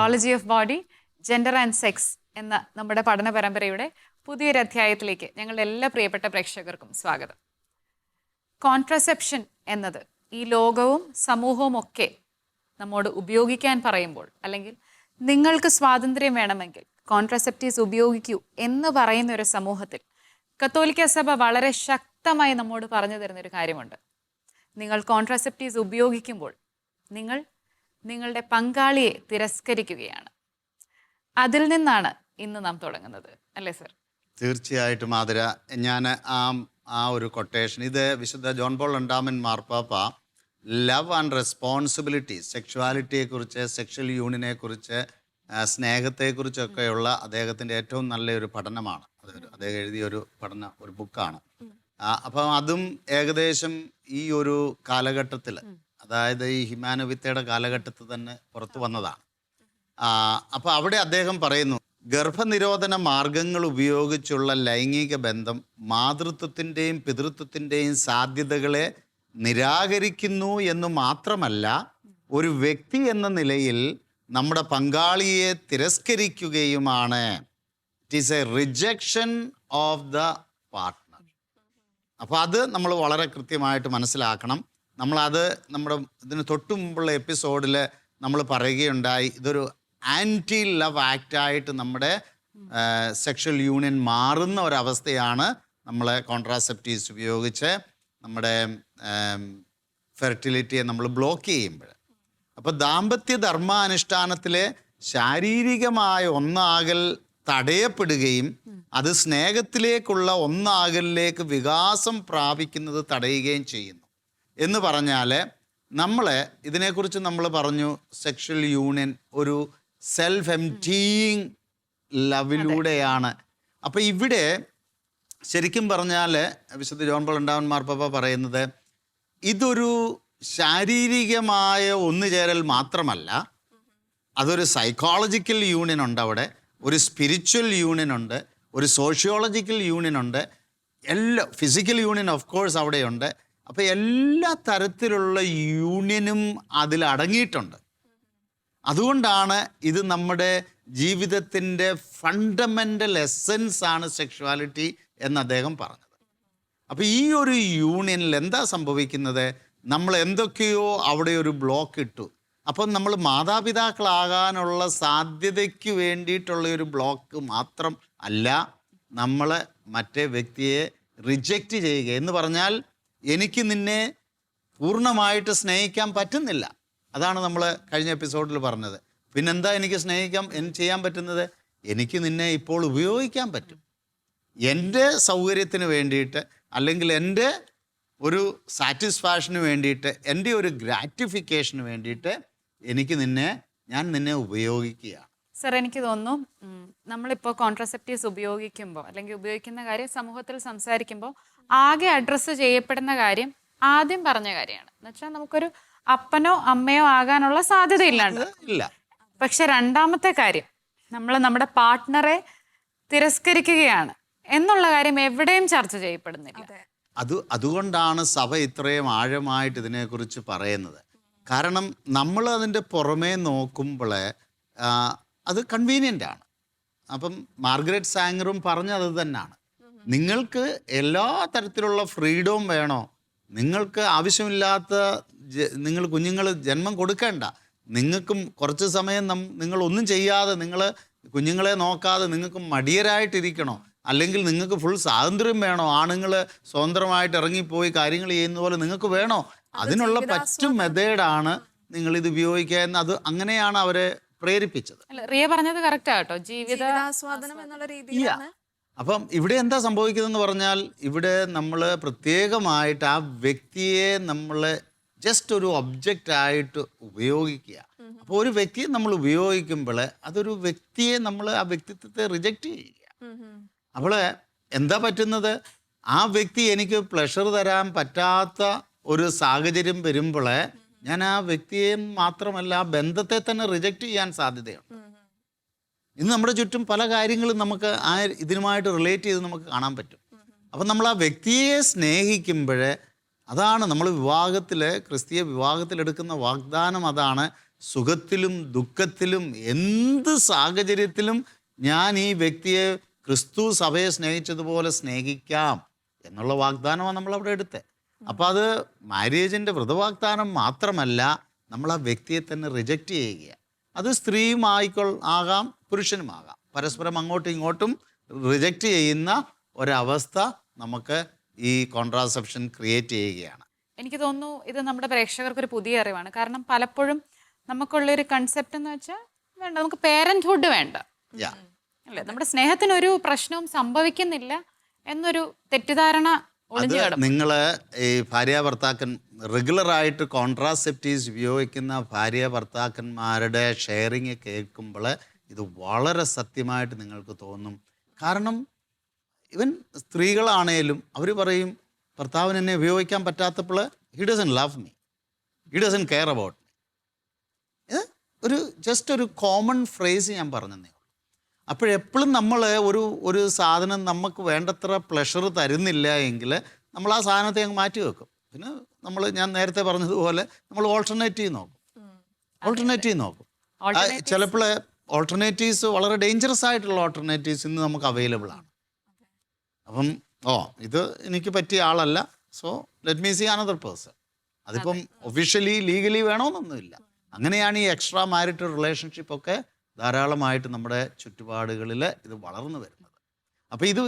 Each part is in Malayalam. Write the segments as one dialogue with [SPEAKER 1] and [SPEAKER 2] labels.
[SPEAKER 1] Biology of body, gender and sex എന്ന നമ്മുടെ പഠന പരമ്പരയുടെ പുതിയൊരു അധ്യായത്തിലേക്ക് ഞങ്ങളുടെ എല്ലാ പ്രിയപ്പെട്ട പ്രേക്ഷകർക്കും സ്വാഗതം. കോൺട്രസെപ്ഷൻ എന്നത് ഈ ലോകവും സമൂഹവും ഒക്കെ നമ്മോട് ഉപയോഗിക്കാൻ പറയുമ്പോൾ, അല്ലെങ്കിൽ നിങ്ങൾക്ക് സ്വാതന്ത്ര്യം വേണമെങ്കിൽ കോൺട്രസെപ്റ്റീവ്സ് ഉപയോഗിക്കൂ എന്ന് പറയുന്ന ഒരു സമൂഹത്തിൽ കത്തോലിക്ക സഭ വളരെ ശക്തമായി നമ്മോട് പറഞ്ഞു തരുന്നൊരു കാര്യമുണ്ട്. നിങ്ങൾ കോൺട്രസെപ്റ്റീവ്സ് ഉപയോഗിക്കുമ്പോൾ നിങ്ങൾ നിങ്ങളുടെ പങ്കാളിയെ തിരസ്കരിക്കുകയാണ്. അതിൽ നിന്നാണ് ഇന്ന് നാം തുടങ്ങുന്നത്, അല്ലേ സർ?
[SPEAKER 2] തീർച്ചയായിട്ടും ആതിര. ഞാൻ ആ ഒരു കൊട്ടേഷൻ, ഇത് വിശുദ്ധ ജോൺ പോൾ രണ്ടാമൻ മാർപ്പാപ്പ ലവ് ആൻഡ് റെസ്പോൺസിബിലിറ്റി, സെക്ഷുവാലിറ്റിയെക്കുറിച്ച്, സെക്ഷൽ യൂണിയനെക്കുറിച്ച്, സ്നേഹത്തെക്കുറിച്ചൊക്കെയുള്ള അദ്ദേഹത്തിൻ്റെ ഏറ്റവും നല്ലൊരു പഠനമാണ്. അദ്ദേഹം എഴുതിയൊരു ഒരു ബുക്കാണ്. അപ്പം അതും ഏകദേശം ഈ ഒരു കാലഘട്ടത്തിൽ, അതായത് ഈ ഹിമാനുവിത്തയുടെ കാലഘട്ടത്തിൽ തന്നെ പുറത്തു വന്നതാണ്. അപ്പോൾ അവിടെ അദ്ദേഹം പറയുന്നു, ഗർഭനിരോധന മാർഗങ്ങൾ ഉപയോഗിച്ചുള്ള ലൈംഗിക ബന്ധം മാതൃത്വത്തിൻ്റെയും പിതൃത്വത്തിൻ്റെയും സാധ്യതകളെ നിരാകരിക്കുന്നു എന്ന് മാത്രമല്ല, ഒരു വ്യക്തി എന്ന നിലയിൽ നമ്മുടെ പങ്കാളിയെ തിരസ്കരിക്കുകയുമാണ്. It is a rejection of the partner. അപ്പോൾ അത് നമ്മൾ വളരെ കൃത്യമായിട്ട് മനസ്സിലാക്കണം. നമ്മളത് നമ്മുടെ ഇതിന് തൊട്ടു മുമ്പുള്ള എപ്പിസോഡിൽ നമ്മൾ പറയുകയുണ്ടായി, ഇതൊരു ആൻറ്റി ലവ് ആക്റ്റായിട്ട് നമ്മുടെ സെക്ഷൽ യൂണിയൻ മാറുന്ന ഒരവസ്ഥയാണ് നമ്മൾ കോൺട്രാസെപ്റ്റീവ്സ് ഉപയോഗിച്ച് നമ്മുടെ ഫെർട്ടിലിറ്റിയെ നമ്മൾ ബ്ലോക്ക് ചെയ്യുമ്പോൾ. അപ്പോൾ ദാമ്പത്യ ധർമാനുഷ്ഠാനത്തിലെ ശാരീരികമായ ഒന്നാകൽ തടയപ്പെടുകയും അത് സ്നേഹത്തിലേക്കുള്ള ഒന്നാകലിലേക്ക് വികാസം പ്രാപിക്കുന്നത് തടയുകയും ചെയ്യുന്നു. എന്ന് പറഞ്ഞാൽ ഇതിനെക്കുറിച്ച് നമ്മൾ പറഞ്ഞു, സെക്ഷൽ യൂണിയൻ ഒരു സെൽഫ് എംപ്റ്റീയിങ് ലവിലൂടെയാണ്. അപ്പോൾ ഇവിടെ ശരിക്കും പറഞ്ഞാൽ വിശുദ്ധ ജോൺ പോൾ രണ്ടാമൻ മാർപ്പാപ്പ പറയുന്നത്, ഇതൊരു ശാരീരികമായ ഒന്നുചേരൽ മാത്രമല്ല, അതൊരു സൈക്കോളജിക്കൽ യൂണിയൻ ഉണ്ട്, അവിടെ ഒരു സ്പിരിച്വൽ യൂണിയൻ ഉണ്ട്, ഒരു സോഷ്യോളജിക്കൽ യൂണിയൻ ഉണ്ട്, എല്ലാ ഫിസിക്കൽ യൂണിയൻ ഓഫ് കോഴ്സ് അവിടെയുണ്ട്. അപ്പോൾ എല്ലാ തരത്തിലുള്ള യൂണിയനും അതിലടങ്ങിയിട്ടുണ്ട്. അതുകൊണ്ടാണ് ഇത് നമ്മുടെ ജീവിതത്തിൻ്റെ ഫണ്ടമെൻ്റൽ എസെൻസ് ആണ് സെക്ഷുവാലിറ്റി എന്ന് അദ്ദേഹം പറഞ്ഞത്. അപ്പോൾ ഈ ഒരു യൂണിയനിൽ എന്താ സംഭവിക്കുന്നത്? നമ്മൾ എന്തൊക്കെയോ അവിടെ ഒരു ബ്ലോക്ക് ഇട്ടു. അപ്പം നമ്മൾ മാതാപിതാക്കളാകാനുള്ള സാധ്യതയ്ക്ക് വേണ്ടിയിട്ടുള്ള ഒരു ബ്ലോക്ക് മാത്രം അല്ല, നമ്മൾ മറ്റേ വ്യക്തിയെ റിജക്റ്റ് ചെയ്യുക എന്ന് പറഞ്ഞാൽ, എനിക്ക് നിന്നെ പൂർണ്ണമായിട്ട് സ്നേഹിക്കാൻ പറ്റുന്നില്ല. അതാണ് നമ്മൾ കഴിഞ്ഞ എപ്പിസോഡിൽ പറഞ്ഞത്. പിന്നെന്താ എനിക്ക് ചെയ്യാൻ പറ്റുന്നത്? എനിക്ക് നിന്നെ ഇപ്പോൾ ഉപയോഗിക്കാൻ പറ്റും. എൻ്റെ സൗകര്യത്തിന് വേണ്ടിയിട്ട്, അല്ലെങ്കിൽ എൻ്റെ ഒരു സാറ്റിസ്ഫാക്ഷന് വേണ്ടിയിട്ട്, എൻ്റെ ഒരു ഗ്രാറ്റിഫിക്കേഷന് വേണ്ടിയിട്ട് ഞാൻ നിന്നെ ഉപയോഗിക്കുകയാണ്.
[SPEAKER 1] സർ, എനിക്ക് തോന്നുന്നു നമ്മളിപ്പോൾ കോൺട്രസെപ്റ്റീവ്സ് ഉപയോഗിക്കുമ്പോൾ, അല്ലെങ്കിൽ ഉപയോഗിക്കുന്ന കാര്യം സമൂഹത്തിൽ സംസാരിക്കുമ്പോൾ ആകെ അഡ്രസ്സ് ചെയ്യപ്പെടുന്ന കാര്യം ആദ്യം പറഞ്ഞ കാര്യമാണ്. എന്നുവെച്ചാൽ നമുക്കൊരു അപ്പനോ അമ്മയോ ആകാനുള്ള സാധ്യത ഇല്ല. പക്ഷെ രണ്ടാമത്തെ കാര്യം, നമ്മൾ നമ്മുടെ പാർട്ട്ണറെ തിരസ്കരിക്കുകയാണ് എന്നുള്ള കാര്യം എവിടെയും ചർച്ച ചെയ്യപ്പെടുന്നില്ല.
[SPEAKER 2] അതുകൊണ്ടാണ് സഭ ഇത്രയും ആഴമായിട്ട് ഇതിനെക്കുറിച്ച് പറയുന്നത്. കാരണം നമ്മൾ അതിൻ്റെ പുറമേ നോക്കുമ്പോൾ അത് കൺവീനിയൻ്റ് ആണ്. അപ്പം മാർഗരറ്റ് സാങ്ങറും പറഞ്ഞത് തന്നെയാണ്, നിങ്ങൾക്ക് എല്ലാ തരത്തിലുള്ള ഫ്രീഡവും വേണോ? നിങ്ങൾക്ക് ആവശ്യമില്ലാത്ത നിങ്ങൾ കുഞ്ഞുങ്ങൾ ജന്മം കൊടുക്കേണ്ട. നിങ്ങൾക്കും കുറച്ച് സമയം നിങ്ങളൊന്നും ചെയ്യാതെ, നിങ്ങൾ കുഞ്ഞുങ്ങളെ നോക്കാതെ നിങ്ങൾക്ക് മടിയരായിട്ടിരിക്കണോ? അല്ലെങ്കിൽ നിങ്ങൾക്ക് ഫുൾ സ്വാതന്ത്ര്യം വേണോ? ആണുങ്ങൾ സ്വതന്ത്രമായിട്ട് ഇറങ്ങിപ്പോയി കാര്യങ്ങൾ ചെയ്യുന്ന പോലെ നിങ്ങൾക്ക് വേണോ? അതിനുള്ള മെത്തേഡാണ് നിങ്ങളിത് ഉപയോഗിക്കുക എന്ന് അങ്ങനെയാണ് അവരെ പ്രേരിപ്പിച്ചത്.
[SPEAKER 1] റിയ പറഞ്ഞത് കറക്റ്റ് ആട്ടോ,
[SPEAKER 3] ജീവിതാസ്വാദനം എന്നുള്ള രീതിയിലാണ്.
[SPEAKER 2] അപ്പം ഇവിടെ എന്താ സംഭവിക്കുന്നതെന്ന് പറഞ്ഞാൽ, ഇവിടെ നമ്മൾ പ്രത്യേകമായിട്ട് ആ വ്യക്തിയെ നമ്മൾ ജസ്റ്റ് ഒരു ഒബ്ജക്റ്റായിട്ട് ഉപയോഗിക്കുക. അപ്പോൾ ഒരു വ്യക്തിയെ നമ്മൾ ഉപയോഗിക്കുമ്പോൾ അതൊരു വ്യക്തിയെ നമ്മൾ ആ വ്യക്തിത്വത്തെ റിജക്റ്റ് ചെയ്യുക. അപ്പോൾ എന്താ പറ്റുന്നത്? ആ വ്യക്തി എനിക്ക് പ്ലഷർ തരാൻ പറ്റാത്ത ഒരു സാഹചര്യം വരുമ്പോൾ ഞാൻ ആ വ്യക്തിയെ മാത്രമല്ല, ആ ബന്ധത്തെ തന്നെ റിജക്റ്റ് ചെയ്യാൻ സാധ്യതയുണ്ട്. ഇന്ന് നമ്മുടെ ചുറ്റും പല കാര്യങ്ങളും നമുക്ക് ഇതിനുമായിട്ട് റിലേറ്റ് ചെയ്ത് നമുക്ക് കാണാൻ പറ്റും. അപ്പം നമ്മൾ ആ വ്യക്തിയെ സ്നേഹിക്കുമ്പോൾ, അതാണ് നമ്മൾ ക്രിസ്തീയ വിവാഹത്തിലെടുക്കുന്ന വാഗ്ദാനം, അതാണ് സുഖത്തിലും ദുഃഖത്തിലും എന്ത് സാഹചര്യത്തിലും ഞാൻ ഈ വ്യക്തിയെ ക്രിസ്തു സഭയെ സ്നേഹിച്ചതുപോലെ സ്നേഹിക്കാം എന്നുള്ള വാഗ്ദാനമാണ് നമ്മളവിടെ എടുത്തത്. അപ്പോൾ അത് മാര്യേജിൻ്റെ വ്രതവാഗ്ദാനം മാത്രമല്ല, നമ്മൾ ആ വ്യക്തിയെ തന്നെ റിജക്റ്റ് ചെയ്യുക. അത് സ്ത്രീയും ആകാം പുരുഷനുമാകാം. പരസ്പരം അങ്ങോട്ടും ഇങ്ങോട്ടും റിജക്റ്റ് ചെയ്യുന്ന ഒരവസ്ഥ നമുക്ക് ഈ കോൺട്രാസെപ്ഷൻ ക്രിയേറ്റ് ചെയ്യുകയാണ്.
[SPEAKER 1] എനിക്ക് തോന്നുന്നു ഇത് നമ്മുടെ പ്രേക്ഷകർക്കൊരു പുതിയ അറിവാണ്. കാരണം പലപ്പോഴും നമുക്കുള്ളൊരു കൺസെപ്റ്റ് എന്ന് വെച്ചാൽ വേണ്ട, നമുക്ക് പേരൻറ്ഹുഡ് വേണ്ട അല്ലേ, നമ്മുടെ സ്നേഹത്തിനൊരു പ്രശ്നവും സംഭവിക്കുന്നില്ല എന്നൊരു തെറ്റിദ്ധാരണ ഒളിഞ്ഞു കിടക്കും.
[SPEAKER 2] നിങ്ങൾ ഈ ഭാര്യ ഭർത്താക്കൻ റെഗുലറായിട്ട് കോൺട്രാസെപ്റ്റീവ്സ് ഉപയോഗിക്കുന്ന ഭാര്യ ഭർത്താക്കന്മാരുടെ ഷെയറിങ് കേൾക്കുമ്പോൾ ഇത് വളരെ സത്യമായിട്ട് നിങ്ങൾക്ക് തോന്നും. കാരണം ഇവൻ സ്ത്രീകളാണേലും അവർ പറയും, ഭർത്താവിന് എന്നെ ഉപയോഗിക്കാൻ പറ്റാത്തപ്പോൾ he doesn't love me, he doesn't care about me. ഒരു ജസ്റ്റ് ഒരു കോമൺ ഫ്രേസ് ഞാൻ പറഞ്ഞതേ ഉള്ളൂ. അപ്പോഴെപ്പോഴും നമ്മൾ ഒരു സാധനം നമുക്ക് വേണ്ടത്ര പ്ലഷർ തരുന്നില്ല എങ്കിൽ നമ്മൾ ആ സാധനത്തെ അങ്ങ് മാറ്റി വെക്കും. പിന്നെ ഞാൻ നേരത്തെ പറഞ്ഞതുപോലെ നമ്മൾ ഓൾട്ടർനേറ്റീവ് നോക്കും. ചിലപ്പോൾ ഓൾട്ടർനേറ്റീവ്സ് വളരെ ഡേഞ്ചറസ് ആയിട്ടുള്ള ഓൾട്ടർനേറ്റീവ്സ് ഇന്ന് നമുക്ക് അവൈലബിൾ ആണ്. അപ്പം ഇത് എനിക്ക് പറ്റിയ ആളല്ല, so let me see another person. അതിപ്പം ഒഫീഷ്യലി ലീഗലി വേണമെന്നൊന്നുമില്ല. അങ്ങനെയാണ് ഈ എക്സ്ട്രാ മാരിറ്റൽ റിലേഷൻഷിപ്പൊക്കെ ധാരാളമായിട്ട് നമ്മുടെ ചുറ്റുപാടുകളിൽ ഇത് വളർന്നു വരുന്നത്. അപ്പോൾ ഇത്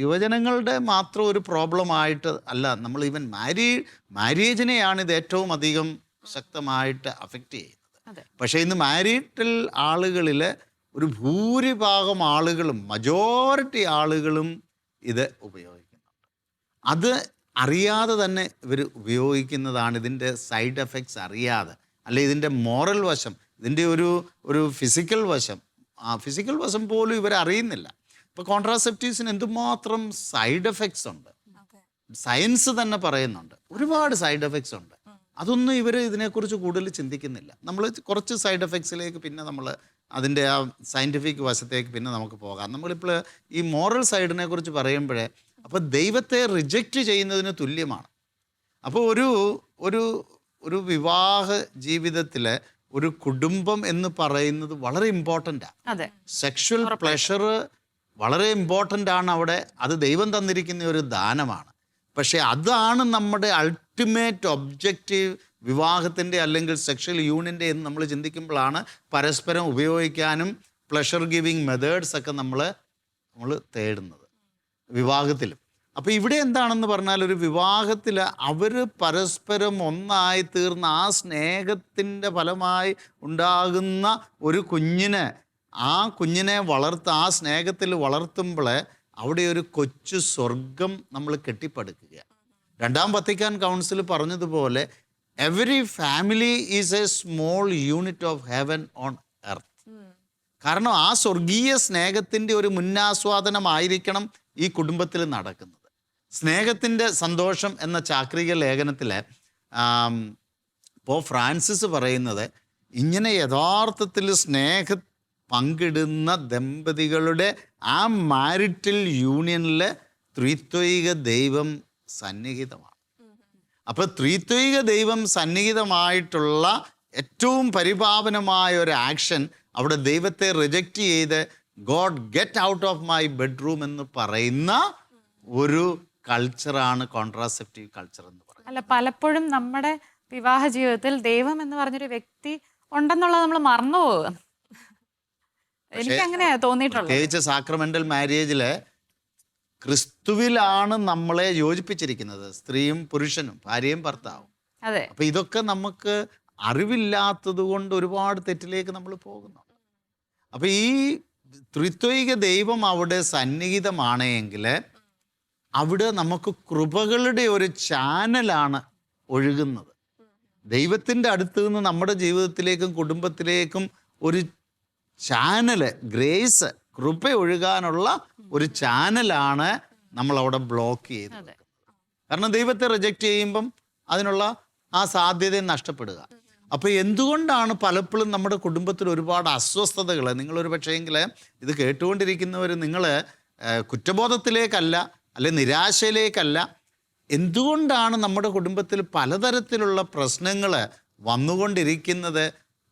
[SPEAKER 2] യുവജനങ്ങളുടെ മാത്രം ഒരു പ്രോബ്ലമായിട്ട് അല്ല, നമ്മൾ ഈവൻ മാര്യേജിനെയാണ് ഇത് ഏറ്റവും അധികം ശക്തമായിട്ട് അഫക്റ്റ് ചെയ്യുന്നത്. പക്ഷേ ഇന്ന് മാരീറ്റൽ ആളുകളിൽ ഒരു ഭൂരിഭാഗം ആളുകളും, മജോറിറ്റി ആളുകളും ഇത് ഉപയോഗിക്കുന്നുണ്ട്. അത് അറിയാതെ തന്നെ ഇവർ ഉപയോഗിക്കുന്നതാണ്. ഇതിൻ്റെ സൈഡ് എഫക്ട്സ് അറിയാതെ, അല്ലെ ഇതിൻ്റെ മോറൽ വശം, ഇതിൻ്റെ ഒരു ഫിസിക്കൽ വശം, ആ ഫിസിക്കൽ വശം പോലും ഇവർ അറിയുന്നില്ല. ഇപ്പോൾ കോൺട്രാസെപ്റ്റീവ്സിന് എന്തുമാത്രം സൈഡ് എഫക്ട്സ് ഉണ്ട്, സയൻസ് തന്നെ പറയുന്നുണ്ട്, ഒരുപാട് സൈഡ് എഫക്ട്സ് ഉണ്ട്. അതൊന്നും ഇവർ ഇതിനെക്കുറിച്ച് കൂടുതൽ ചിന്തിക്കുന്നില്ല. നമ്മൾ കുറച്ച് സൈഡ് എഫക്ട്സിലേക്ക് പിന്നെ നമ്മൾ അതിൻ്റെ ആ സയൻറ്റിഫിക് വശത്തേക്ക് പിന്നെ നമുക്ക് പോകാം. നമ്മളിപ്പോൾ ഈ മോറൽ സൈഡിനെ കുറിച്ച് പറയുമ്പോഴേ, അപ്പോൾ ദൈവത്തെ റിജക്റ്റ് ചെയ്യുന്നതിന് തുല്യമാണ്. അപ്പോൾ ഒരു വിവാഹ ജീവിതത്തിൽ ഒരു കുടുംബം എന്ന് പറയുന്നത് വളരെ ഇമ്പോർട്ടൻ്റാണ്. സെക്ഷൽ പ്ലഷർ വളരെ ഇമ്പോർട്ടൻ്റ് ആണ് അവിടെ. അത് ദൈവം തന്നിരിക്കുന്ന ഒരു ദാനമാണ്. പക്ഷേ അതാണ് നമ്മുടെ അൾട്ടിമേറ്റ് ഒബ്ജക്റ്റീവ് വിവാഹത്തിൻ്റെ അല്ലെങ്കിൽ സെക്ഷൽ യൂണിയൻ്റെ എന്ന് നമ്മൾ ചിന്തിക്കുമ്പോഴാണ് പരസ്പരം ഉപയോഗിക്കാനും പ്ലഷർ ഗിവിങ് മെത്തേഡ്സ് ഒക്കെ നമ്മൾ തേടുന്നത് വിവാഹത്തിലും. അപ്പോൾ ഇവിടെ എന്താണെന്ന് പറഞ്ഞാൽ, ഒരു വിവാഹത്തിൽ അവർ പരസ്പരം ഒന്നായി തീർന്ന ആ സ്നേഹത്തിൻ്റെ ഫലമായി ഉണ്ടാകുന്ന ഒരു കുഞ്ഞിനെ ആ സ്നേഹത്തിൽ വളർത്തുമ്പോൾ അവിടെ ഒരു കൊച്ചു സ്വർഗം നമ്മൾ കെട്ടിപ്പടുക്കുക. രണ്ടാം വത്തിക്കാൻ കൗൺസിൽ പറഞ്ഞതുപോലെ every family is A small unit of heaven on earth. കാരണം ആ സ്വർഗീയ സ്നേഹത്തിൻ്റെ ഒരു മുന്നാസ്വാദനമായിരിക്കണം ഈ കുടുംബത്തിൽ നടക്കുന്നത്. സ്നേഹത്തിൻ്റെ സന്തോഷം എന്ന ചാക്രിക ലേഖനത്തിൽ പോപ്പ് ഫ്രാൻസിസ് പറയുന്നത്, ഇങ്ങനെ യഥാർത്ഥത്തിൽ സ്നേഹം പങ്കിടുന്ന ദമ്പതികളുടെ ആ മാരിറ്റൽ യൂണിയനിൽ ത്രിത്വൈക ദൈവം സന്നിഹിതമാണ്. അപ്പോൾ ത്രിത്വൈക ദൈവം സന്നിഹിതമായിട്ടുള്ള ഏറ്റവും പരിപാവനമായ ഒരു ആക്ഷൻ അവിടെ ദൈവത്തെ റിജക്റ്റ് ചെയ്ത് God get out of my bedroom എന്ന് പറയുന്ന ഒരു കൾച്ചറാണ് കോൺട്രാസെപ്റ്റീവ് കൾച്ചർ എന്ന് പറയുന്നത്.
[SPEAKER 1] അല്ല, പലപ്പോഴും നമ്മുടെ വിവാഹ ജീവിതത്തിൽ ദൈവം എന്ന് പറഞ്ഞൊരു വ്യക്തി ഉണ്ടെന്നുള്ളത് നമ്മൾ മറന്നുപോകുക. എനിക്ക് അങ്ങനെ തോന്നിയിട്ടുള്ളത്.
[SPEAKER 2] പ്രത്യേകിച്ച് സാക്രമെന്റൽ മാര്യേജിൽ ക്രിസ്തുവിലാണ് നമ്മളെ യോജിപ്പിച്ചിരിക്കുന്നത്, സ്ത്രീയും പുരുഷനും ഭാര്യയും ഭർത്താവും.
[SPEAKER 1] അതെ.
[SPEAKER 2] അപ്പൊ ഇതൊക്കെ നമുക്ക് അറിവില്ലാത്തത് കൊണ്ട് ഒരുപാട് തെറ്റിലേക്ക് നമ്മൾ പോകുന്നു. അപ്പൊ ഈ ത്രിത്വൈക ദൈവം അവിടെ സന്നിഹിതമാണെങ്കിൽ അവിടെ നമുക്ക് കൃപകളുടെ ഒരു ചാനലാണ് ഒഴുകുന്നത്. ദൈവത്തിൻ്റെ അടുത്ത് നിന്ന് നമ്മുടെ ജീവിതത്തിലേക്കും കുടുംബത്തിലേക്കും ഒരു ചാനല്, ഗ്രേസ്, കൃപ ഒഴുകാനുള്ള ഒരു ചാനലാണ് നമ്മളവിടെ ബ്ലോക്ക് ചെയ്തത്. കാരണം ദൈവത്തെ റിജക്റ്റ് ചെയ്യുമ്പം അതിനുള്ള ആ സാധ്യത നഷ്ടപ്പെടുക. അപ്പോൾ എന്തുകൊണ്ടാണ് പലപ്പോഴും നമ്മുടെ കുടുംബത്തിൽ ഒരുപാട് അസ്വസ്ഥതകൾ? നിങ്ങളൊരു പക്ഷേങ്കിൽ ഇത് കേട്ടുകൊണ്ടിരിക്കുന്നവർ നിങ്ങൾ കുറ്റബോധത്തിലേക്കല്ല, അല്ലെ നിരാശയിലേക്കല്ല, എന്തുകൊണ്ടാണ് നമ്മുടെ കുടുംബത്തിൽ പലതരത്തിലുള്ള പ്രശ്നങ്ങൾ വന്നുകൊണ്ടിരിക്കുന്നത്?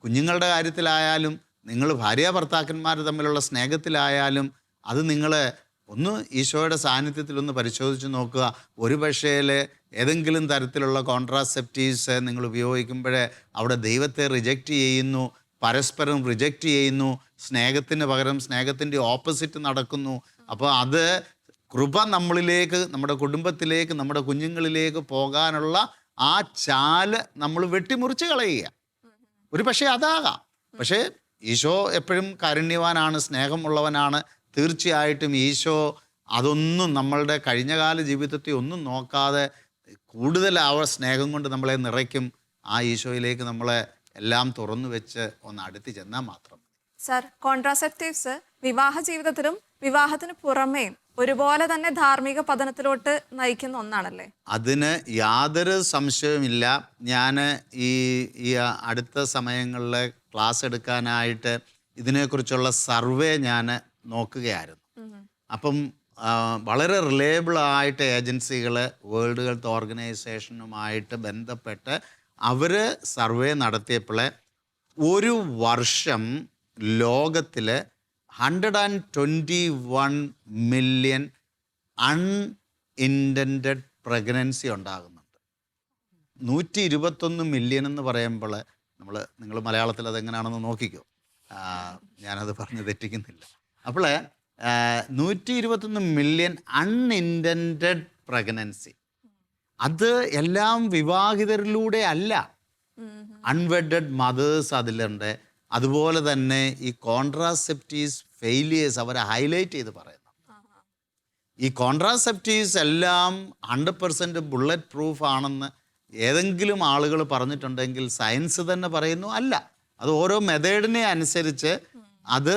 [SPEAKER 2] കുഞ്ഞുങ്ങളുടെ കാര്യത്തിലായാലും, നിങ്ങൾ ഭാര്യ ഭർത്താക്കന്മാർ തമ്മിലുള്ള സ്നേഹത്തിലായാലും, അത് നിങ്ങൾ ഒന്ന് ഈശോയുടെ സാന്നിധ്യത്തിലൊന്ന് പരിശോധിച്ച് നോക്കുക. ഒരു പക്ഷേ ഏതെങ്കിലും തരത്തിലുള്ള കോൺട്രാസെപ്റ്റീവ്സ് നിങ്ങൾ ഉപയോഗിക്കുമ്പോഴേ അവിടെ ദൈവത്തെ റിജക്റ്റ് ചെയ്യുന്നു, പരസ്പരം റിജക്റ്റ് ചെയ്യുന്നു, സ്നേഹത്തിന് പകരം സ്നേഹത്തിൻ്റെ ഓപ്പോസിറ്റ് നടക്കുന്നു. അപ്പോൾ അത് കൃപ നമ്മളിലേക്ക്, നമ്മുടെ കുടുംബത്തിലേക്ക്, നമ്മുടെ കുഞ്ഞുങ്ങളിലേക്ക് പോകാനുള്ള ആ ചാല് നമ്മൾ വെട്ടിമുറിച്ച് കളയുക. ഒരു പക്ഷേ അതാകാം. പക്ഷേ ഈശോ എപ്പോഴും കാരുണ്യവാനാണ്, സ്നേഹമുള്ളവനാണ്. തീർച്ചയായിട്ടും ഈശോ അതൊന്നും നമ്മളുടെ കഴിഞ്ഞകാല ജീവിതത്തെ ഒന്നും നോക്കാതെ കൂടുതൽ ആ സ്നേഹം കൊണ്ട് നമ്മളെ നിറയ്ക്കും. ആ ഈശോയിലേക്ക് നമ്മളെ എല്ലാം തുറന്നു വെച്ച് ഒന്ന് അടുത്ത് ചെന്നാൽ മാത്രം.
[SPEAKER 3] സർ, കോൺട്രാസെപ്റ്റീവ്സ് വിവാഹ ജീവിതത്തിലും വിവാഹത്തിന് പുറമേയും ഒരുപോലെ തന്നെ ധാർമ്മിക പതനത്തിലോട്ട് നയിക്കുന്ന ഒന്നാണല്ലേ?
[SPEAKER 2] അതിന് യാതൊരു സംശയവുമില്ല. ഞാൻ ഈ അടുത്ത സമയങ്ങളിൽ ക്ലാസ് എടുക്കാനായിട്ട് ഇതിനെക്കുറിച്ചുള്ള സർവേ ഞാൻ നോക്കുകയായിരുന്നു. അപ്പം വളരെ റിലയബിളായിട്ട് ഏജൻസികൾ, വേൾഡ് ഹെൽത്ത് ഓർഗനൈസേഷനുമായിട്ട് ബന്ധപ്പെട്ട് അവർ സർവേ നടത്തിയപ്പോൾ ഒരു വർഷം ലോകത്തിൽ 121 മില്യൺ അൺഇൻറ്റൻറ്റഡ് പ്രഗ്നൻസി ഉണ്ടാകുന്നുണ്ട്. 121 മില്യൺ എന്ന് പറയുമ്പോൾ നിങ്ങൾ മലയാളത്തിൽ അതെങ്ങനെയാണെന്ന് നോക്കിക്കോ. ഞാനത് പറഞ്ഞ് തെറ്റിക്കുന്നില്ല. അപ്പോൾ 121 മില്യൺ അൺഇൻറ്റൻറ്റഡ് പ്രഗ്നൻസി. അത് എല്ലാം വിവാഹിതരിലൂടെ അല്ല, അൺവെഡഡ് മദേഴ്സ് അതിലുണ്ട്. അതുപോലെ തന്നെ ഈ കോൺട്രാസെപ്റ്റീവ്സ് ഫെയിലിയേഴ്സ് അവരെ ഹൈലൈറ്റ് ചെയ്ത് പറയുന്നു. ഈ കോൺട്രാസെപ്റ്റീവ്സ് എല്ലാം 100% ബുള്ളറ്റ് പ്രൂഫ് ആണെന്ന് ഏതെങ്കിലും ആളുകൾ പറഞ്ഞിട്ടുണ്ടെങ്കിൽ സയൻസ് തന്നെ പറയുന്നു അല്ല. അത് ഓരോ മെത്തേഡിനെ അനുസരിച്ച് അത്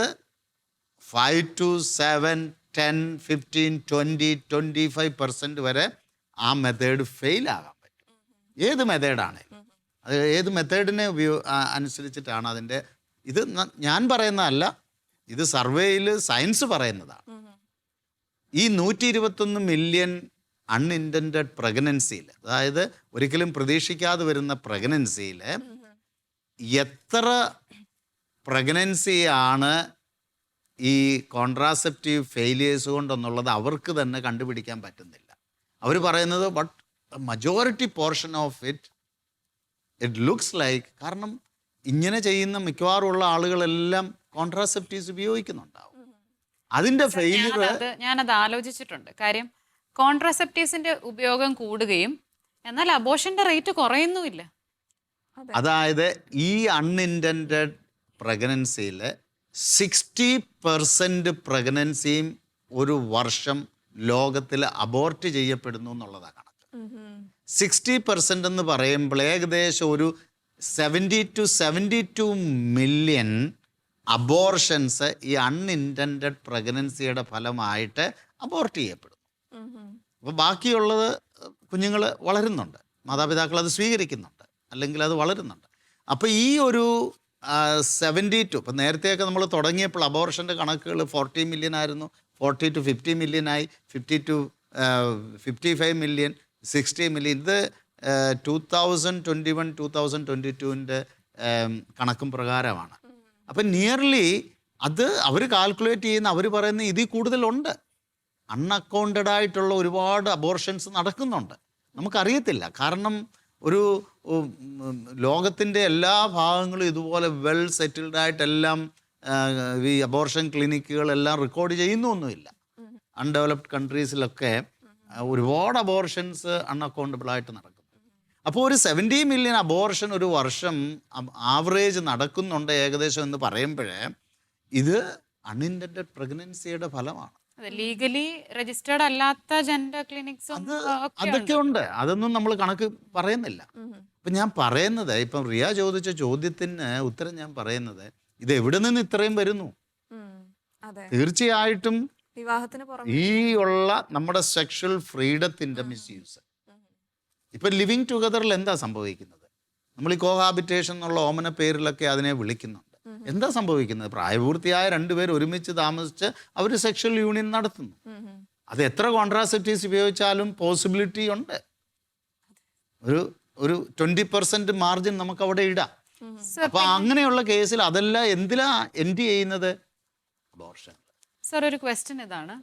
[SPEAKER 2] 5 to 7, 10, 15, 20, 25% വരെ ആ മെത്തേഡ് ഫെയിൽ ആകാൻ പറ്റും. ഏത് മെത്തേഡാണേലും അത് ഏത് മെത്തേഡിനെ അനുസരിച്ചിട്ടാണ് അതിൻ്റെ. ഇത് ഞാൻ പറയുന്നതല്ല, ഇത് സർവേയിൽ സയൻസ് പറയുന്നതാണ്. ഈ 121 മില്യൺ അൺഇൻറ്റൻറ്റഡ് പ്രഗ്നൻസിയിൽ, അതായത് ഒരിക്കലും പ്രതീക്ഷിക്കാതെ വരുന്ന പ്രഗ്നൻസിയിൽ എത്ര പ്രഗ്നൻസിയാണ് ഈ കോൺട്രാസെപ്റ്റീവ് ഫെയിലിയേഴ്സ് കൊണ്ടെന്നുള്ളത് അവർക്ക് തന്നെ കണ്ടുപിടിക്കാൻ പറ്റുന്നില്ല. അവർ പറയുന്നത് but majority portion of it looks like, കാരണം ഇങ്ങനെ ചെയ്യുന്ന മിക്കവാറും ഉള്ള ആളുകളെല്ലാം കോൺട്രാസെപ്റ്റീവ്സ് ഉപയോഗിക്കുന്നുണ്ടാവും. അതിൻ്റെ ഫെയിലിയർ
[SPEAKER 1] ഞാനത് ആലോചിച്ചിട്ടുണ്ട്. കാര്യം കോൺട്രാസെപ്റ്റീവ്സിന്റെ ഉപയോഗം കൂടുകയും എന്നാൽ അബോർഷന്റെ റേറ്റ് കുറയുന്നുമില്ല.
[SPEAKER 2] അതായത് ഈ അൺഇൻറ്റൻറ്റഡ് പ്രഗ്നൻസിയിൽ 60% പ്രഗ്നൻസിയും ഒരു വർഷം ലോകത്തിൽ അബോർട്ട് ചെയ്യപ്പെടുന്നു എന്നുള്ളതാണ് കണക്ക്. 60% എന്ന് പറയുമ്പോൾ ഏകദേശം ഒരു 70 to 72 മില്യൺ അബോർഷൻസ് ഈ അൺഇൻറ്റൻറ്റഡ് പ്രഗ്നൻസിയുടെ ഫലമായിട്ട് അബോർട്ട് ചെയ്യപ്പെടുന്നു. അപ്പോൾ ബാക്കിയുള്ളത് കുഞ്ഞുങ്ങൾ വളരുന്നുണ്ട്, മാതാപിതാക്കൾ അത് സ്വീകരിക്കുന്നുണ്ട്, അല്ലെങ്കിൽ അത് വളരുന്നുണ്ട്. അപ്പോൾ ഈ ഒരു 72, ഇപ്പം നേരത്തെയൊക്കെ നമ്മൾ തുടങ്ങിയപ്പോൾ അബോർഷൻ്റെ കണക്കുകൾ 40 മില്യൺ ആയിരുന്നു, 40 to 50 മില്യൺ ആയി, 50 to 55 മില്യൺ, 60 മില്യൺ. ഇത് 2021-2022 കണക്കും പ്രകാരമാണ്. അപ്പം നിയർലി അത് അവർ കാൽക്കുലേറ്റ് ചെയ്യുന്ന, അവർ പറയുന്ന ഇതിൽ കൂടുതലുണ്ട്. അൺഅക്കൗണ്ടഡ് ആയിട്ടുള്ള ഒരുപാട് അബോർഷൻസ് നടക്കുന്നുണ്ട്, നമുക്കറിയത്തില്ല. കാരണം ഒരു ലോകത്തിൻ്റെ എല്ലാ ഭാഗങ്ങളും ഇതുപോലെ വെൽ സെറ്റിൽഡ് ആയിട്ടെല്ലാം ഈ അബോർഷൻ ക്ലിനിക്കുകളെല്ലാം റെക്കോർഡ് ചെയ്യുന്നൊന്നുമില്ല. അൺഡെവലപ്ഡ് കൺട്രീസിലൊക്കെ ഒരുപാട് അബോർഷൻസ് അൺഅക്കൗണ്ടബിളായിട്ട് നടക്കും. അപ്പോൾ ഒരു 70 മില്യൺ അബോർഷൻ ഒരു വർഷം ആവറേജ് നടക്കുന്നുണ്ട് ഏകദേശം എന്ന് പറയുമ്പോഴേ ഇത് അൺഇൻറ്റൻറ്റഡ് പ്രഗ്നൻസിയുടെ ഫലമാണ്.
[SPEAKER 1] ലീഗലി രജിസ്റ്റേർഡ് അല്ലാത്ത ജെൻഡർ ക്ലിനിക്സും
[SPEAKER 2] അതൊക്കെ ഉണ്ട്, അതൊന്നും നമ്മൾ കണക്ക് പറയുന്നില്ല. ഇപ്പം ഞാൻ പറയുന്നത്, ഇപ്പം റിയ ചോദിച്ച ചോദ്യത്തിന് ഉത്തരം ഞാൻ പറയുന്നത്, ഇത് എവിടെ നിന്ന് ഇത്രയും വരുന്നു? തീർച്ചയായിട്ടും
[SPEAKER 3] വിവാഹത്തിന്
[SPEAKER 2] ഈ ഉള്ള നമ്മുടെ സെക്ഷൽ ഫ്രീഡത്തിൻ്റെ മിസ്യൂസ്. ഇപ്പം ലിവിങ് ടുഗദറിൽ എന്താ സംഭവിക്കുന്നത്? നമ്മൾ ഈ കോഹാബിറ്റേഷൻ എന്നുള്ള ഓമന പേരിലൊക്കെ അതിനെ വിളിക്കുന്നുണ്ട്. എന്താ സംഭവിക്കുന്നത്? പ്രായപൂർത്തിയായ രണ്ടുപേർ ഒരുമിച്ച് താമസിച്ച് അവർ സെക്ഷൽ യൂണിയൻ നടത്തുന്നു. അത് എത്ര കോൺട്രാസെപ്റ്റീവ്സ് ഉപയോഗിച്ചാലും പോസിബിലിറ്റി ഉണ്ട്. ഒരു 20% മാർജിൻ നമുക്ക് അവിടെ ഇടാം. അപ്പൊ അങ്ങനെയുള്ള കേസിൽ അതെല്ലാം എന്തിലാ എൻഡ് ചെയ്യുന്നത്? അബോർഷൻ.
[SPEAKER 1] സർ, ഒരു ക്വസ്റ്റ്യൻ ഇതാണ്.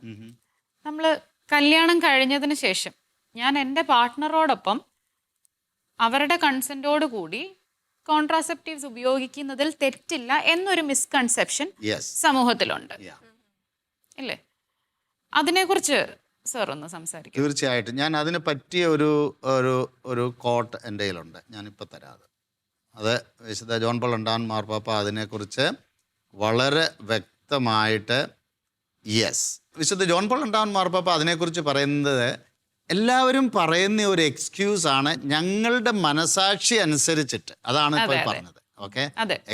[SPEAKER 1] നമ്മൾ കല്യാണം കഴിഞ്ഞതിന് ശേഷം ഞാൻ എൻ്റെ പാർട്ട്ണറോടൊപ്പം അവരുടെ കൺസെൻറ്റോട് കൂടി കോൺട്രാസെപ്റ്റീവ്സ് ഉപയോഗിക്കുന്നതിൽ തെറ്റില്ല എന്നൊരു മിസ്കൺസെപ്ഷൻ സമൂഹത്തിലുണ്ട്, ഇല്ലേ? അതിനെക്കുറിച്ച് സർ ഒന്ന് സംസാരിക്കും.
[SPEAKER 2] തീർച്ചയായിട്ടും. ഞാൻ അതിന് പറ്റിയ ഒരു ഒരു ഒരു കോട്ട് എൻ്റെ കയ്യിലുണ്ട്, ഞാനിപ്പോൾ തരാതെ. അത് വിശുദ്ധ ജോൺ പോൾ രണ്ടാമൻ മാർപ്പാപ്പ അതിനെക്കുറിച്ച് വളരെ വ്യക്തമായിട്ട് വിശുദ്ധ ജോൺ പോൾ രണ്ടാമൻ മാർപ്പാപ്പ അതിനെക്കുറിച്ച് പറയുന്നത്, എല്ലാവരും പറയുന്ന ഒരു എക്സ്ക്യൂസാണ് ഞങ്ങളുടെ മനസാക്ഷി അനുസരിച്ചിട്ട്. അതാണ് ഇപ്പോൾ പറഞ്ഞത്. ഓക്കെ,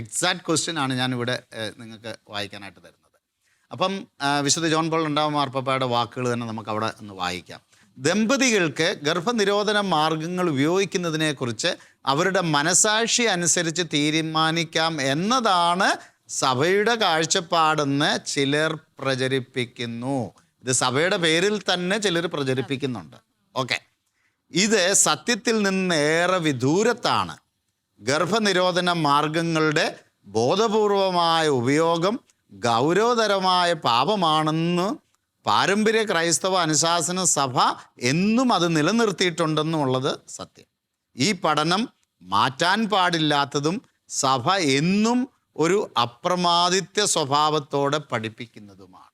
[SPEAKER 2] എക്സാക്ട് ക്വസ്റ്റ്യൻ ആണ് ഞാനിവിടെ നിങ്ങൾക്ക് വായിക്കാനായിട്ട് തരുന്നത്. അപ്പം വിശുദ്ധ ജോൺ പോൾ രണ്ടാമൻ മാർപ്പാപ്പയുടെ വാക്കുകൾ തന്നെ നമുക്ക് അവിടെ ഒന്ന് വായിക്കാം. ദമ്പതികൾക്ക് ഗർഭനിരോധന മാർഗങ്ങൾ ഉപയോഗിക്കുന്നതിനെക്കുറിച്ച് അവരുടെ മനസാക്ഷി അനുസരിച്ച് തീരുമാനിക്കാം എന്നതാണ് സഭയുടെ കാഴ്ചപ്പാടെന്ന് ചിലർ പ്രചരിപ്പിക്കുന്നു. ഇത് സഭയുടെ പേരിൽ തന്നെ ചിലർ പ്രചരിപ്പിക്കുന്നുണ്ട്. ഓക്കെ, ഇത് സത്യത്തിൽ നിന്ന് ഏറെ വിദൂരത്താണ്. ഗർഭനിരോധന മാർഗങ്ങളുടെ ബോധപൂർവമായ ഉപയോഗം ഗൗരവതരമായ പാപമാണെന്ന് പാരമ്പര്യ ക്രൈസ്തവ അനുശാസന സഭ എന്നും അത് നിലനിർത്തിയിട്ടുണ്ടെന്നുള്ളത് സത്യം. ഈ പഠനം മാറ്റാൻ പാടില്ലാത്തതും സഭ എന്നും ഒരു അപ്രമാദിത്യ സ്വഭാവത്തോടെ പഠിപ്പിക്കുന്നതുമാണ്.